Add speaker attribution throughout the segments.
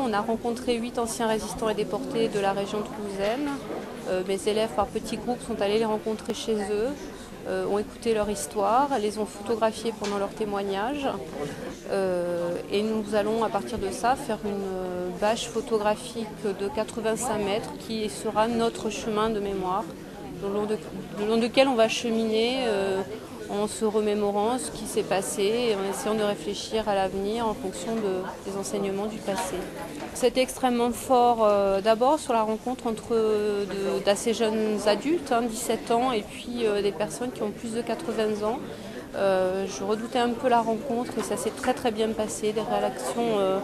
Speaker 1: On a rencontré 8 anciens résistants et déportés de la région toulousaine. Mes élèves par petits groupes sont allés les rencontrer chez eux, ont écouté leur histoire, les ont photographiés pendant leur témoignage. Et nous allons à partir de ça faire une bâche photographique de 85 mètres qui sera notre chemin de mémoire, le long duquel on va cheminer en se remémorant ce qui s'est passé et en essayant de réfléchir à l'avenir en fonction des enseignements du passé. C'était extrêmement fort d'abord sur la rencontre entre d'assez jeunes adultes, 17 ans, et puis des personnes qui ont plus de 80 ans. Je redoutais un peu la rencontre et ça s'est très très bien passé, des réactions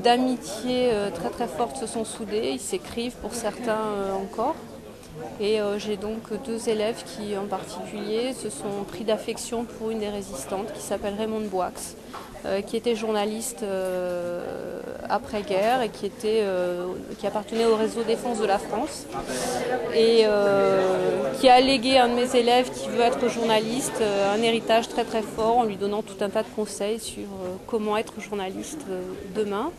Speaker 1: d'amitié très très fortes se sont soudées, ils s'écrivent pour certains encore. Et j'ai donc 2 élèves qui en particulier se sont pris d'affection pour une des résistantes qui s'appelle Raymonde Boix, qui était journaliste après-guerre et qui appartenait au réseau Défense de la France et qui a légué à un de mes élèves qui veut être journaliste un héritage très très fort en lui donnant tout un tas de conseils sur comment être journaliste demain.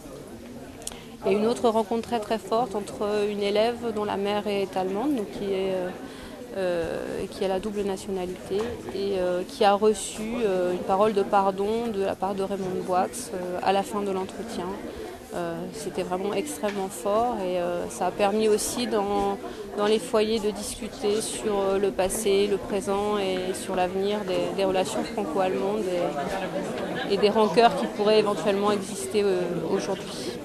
Speaker 1: Et une autre rencontre très très forte entre une élève dont la mère est allemande, donc qui a la double nationalité et qui a reçu une parole de pardon de la part de Raymonde Boix à la fin de l'entretien. C'était vraiment extrêmement fort et ça a permis aussi dans les foyers de discuter sur le passé, le présent et sur l'avenir des relations franco-allemandes et des rancœurs qui pourraient éventuellement exister aujourd'hui.